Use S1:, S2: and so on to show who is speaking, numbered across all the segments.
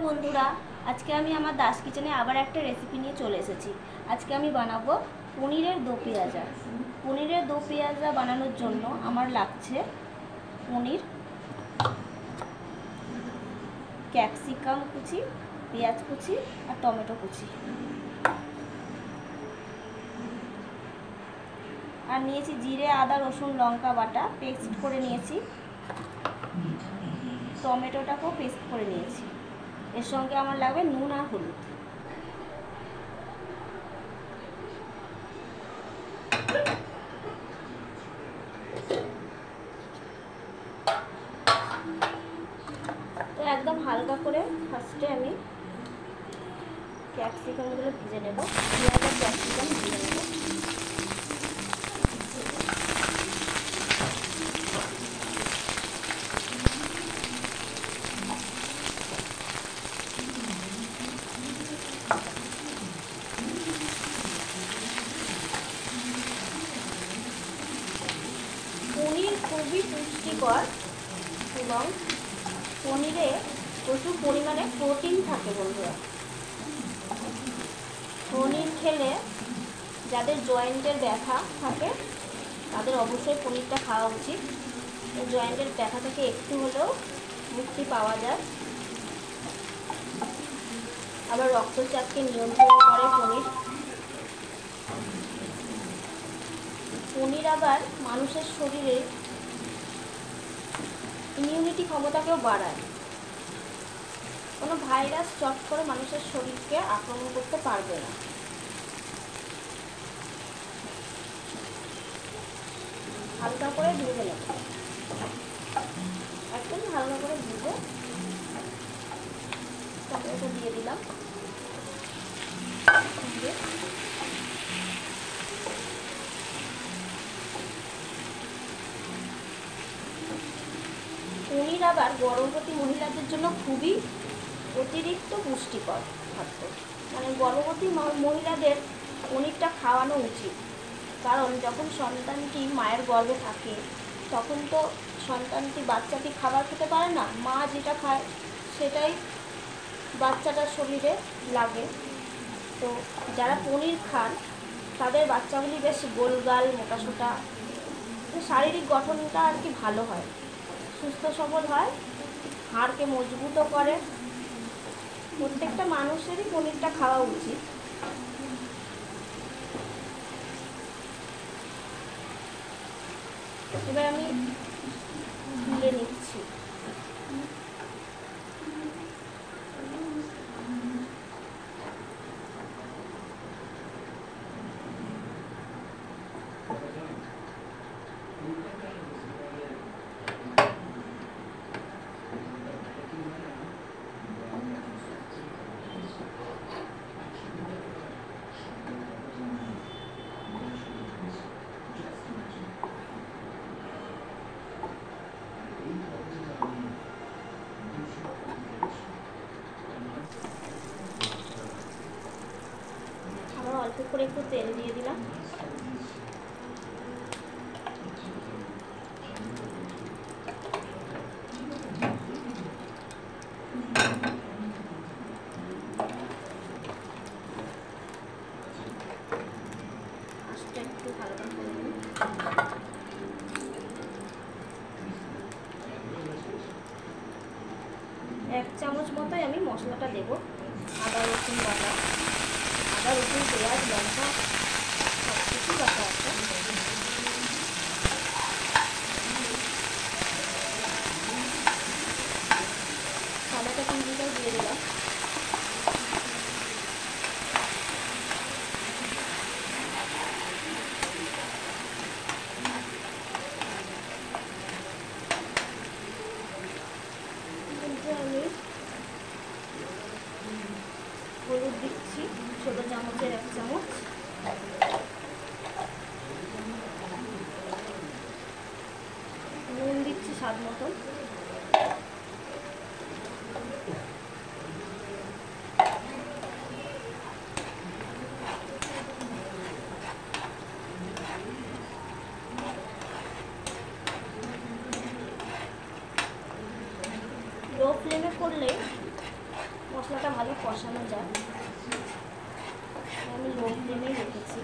S1: Hello बंधुरा आज के आमी आमार दास किचेने आबार एक रेसिपि निये चले एसेछि। आज के आमी बानाबो पनीरेर दो पेঁয়াজা। पनीरेर दो पेঁয়াজা बानानोर जोन्नो आमार लागछे पनीर, कैप्सिकाम कुचि, पेঁয়াজ कुचि और टमेटो कुचि और निয়েছি जिरे आदा रसुन लंका बाटा पेस्ट करे निয়েছি, टमेटोटाकेও पेस्ट करे निয়েছি। एर संगे आमार लागबे नुन और हलुद। तो एकदम हालका करे फार्स्टे आमी कैप्सिकामगुलो भेजे नेब, पेঁয়াজ और कैप्सिकाम भेजे नेब। पनीर खूबी पुष्टिकर एवं पनीरे प्रचुर परिमाणे प्रोटीन थाके बंधुरा। पनीर खेले जादेर जয়েন্টের ব্যথা থাকে তাদের অবশ্যই পনিরটা খাওয়া উচিত। জয়েন্টের ব্যথা থেকে একটু হলেও মুক্তি পাওয়া যায়। আবার রক্তচাপকে নিয়ন্ত্রণ করে পনির। पनीर आबार मानुषेर शरीरे इम्यूनिटी क्षमताकेও बाड़ाय। कोनो भाइरास चट करे मानुषेर शरीरके आक्रमण करते पारबे ना। हालका करे भेजे नेब, एकदम हालका करे भेजे टमेटो दिए दिलाम। पनीर आबार गर्भवती महिलादेर जोन्नो खूबी अतिरिक्त पुष्टिकर खाद्य। माने गर्भवती महिलादेर पनीरटा खाওয়ানো उचित, कारण जखन सन्तानटी मायेर गर्भे थाके तखन तो सन्तानटी बाच्चाटी खाबार खेते पारे ना, मा जेटा खाय सेटाई बाच्चाटार शरीरे लागे। तो जारा पनीर खान तादेर बाच्चागुली बेश गोलगाल मोटासोटा, शारीरिक गठनटा आर कि भालो हय, सुस्थ सबल है, हाड़ के मजबूत करे। प्रत्येकटा मानुषेरই पनीरटा खावा उचित। एबार आमी तुले निচ্ছি। अल्प करे एकटु तेल दिए दिलाम। आस्ते एकटु हालका करे निই। एक चामच मतोई आमी मशलाटा देब। आदा रसुन बाटा, आदा रसुन पेঁয়াজ लंका सब কিছু বাটা আছে। সাদাটা চিনিটাও দিয়ে দিলাম। আমি হলুদ দিচ্ছি ছোটো চামচের এক চামচ, নুন দিচ্ছি স্বাদ মতন, মশলাটা ভালো কষানো যায়। আমি লো ফ্লেমেই রেখেছি।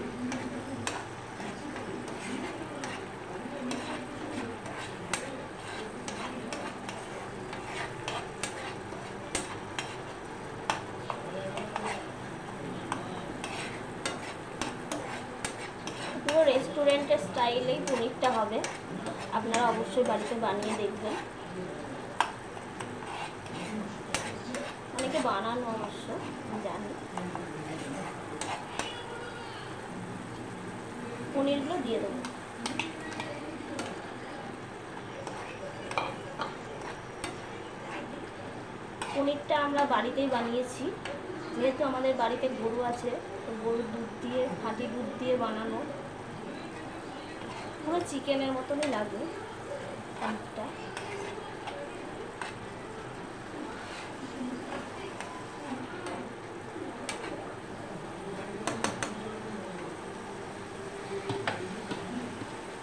S1: পুরো রেস্টুরেন্টের স্টাইলেই পনিরটা হবে, আপনারা অবশ্যই বাড়িতে বানিয়ে দেখবেন। অনেকে বানানো অবশ্য জানি। পনিরগুলো দিয়ে দেবো। পনিরটা আমরা বাড়িতেই বানিয়েছি, যেহেতু আমাদের বাড়িতে গরু আছে, তো গরুর দুধ দিয়ে, খাঁটি দুধ দিয়ে বানানো, পুরো চিকেনের মতনই লাগে পনিরটা।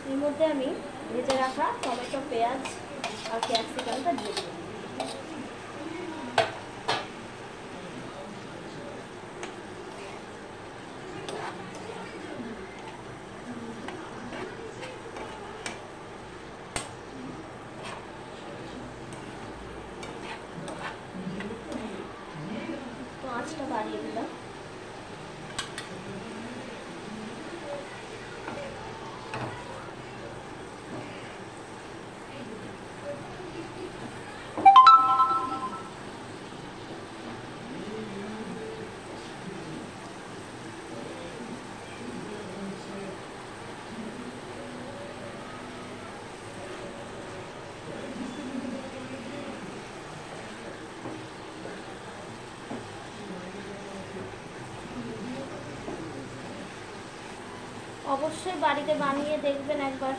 S1: এর মধ্যে আমি ভেজে রাখা টমেটো, পেঁয়াজ আর ক্যাপসিকামটা দিয়ে দেবো। তো আঁচটা বাড়িয়ে দিলাম। অবশ্যই বাড়িতে বানিয়ে দেখবেন একবার।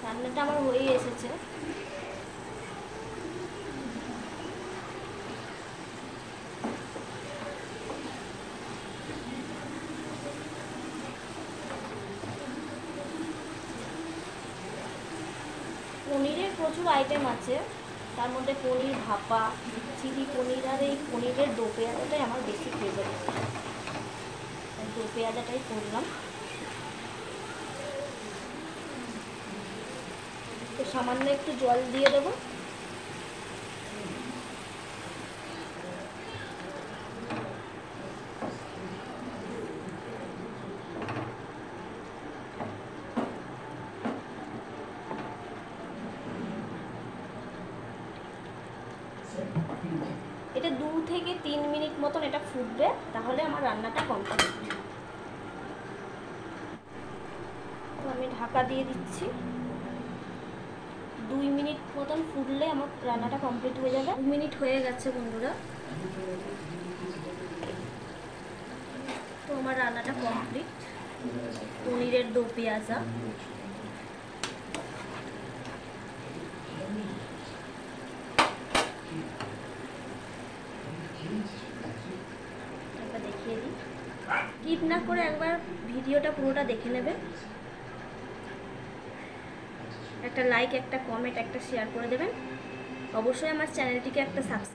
S1: রান্নাটা আমার হয়ে এসেছে। পনিরের প্রচুর আইটেম আছে, তার মধ্যে পনির ভাপা, চিলি পনির, আর এই পনিরের ডো পেঁয়াজাটাই আমার বেশি ফেভারিট। ডো পেঁয়াজাটাই করলাম। তো সামান্য একটু জল দিয়ে দেবো। এটা 2 থেকে 3 মিনিট মতন এটা ফুটবে, তাহলে আমার রান্নাটা কমপ্লিট। তো আমি ঢাকা দিয়ে দিচ্ছি। 2 মিনিট মতন ফুটলে আমার রান্নাটা কমপ্লিট হয়ে যাবে। 2 মিনিট হয়ে গেছে বন্ধুরা। তো আমার রান্নাটা কমপ্লিট। পনিরের ডো পেঁয়াজা। দেখিয়ে দিই, স্কিপ না করে একবার ভিডিওটা পুরোটা দেখে নেবে। একটা লাইক, একটা কমেন্ট, একটা শেয়ার করে দেবেন। অবশ্যই আমার চ্যানেলটিকে একটা সাবস্ক্রাইব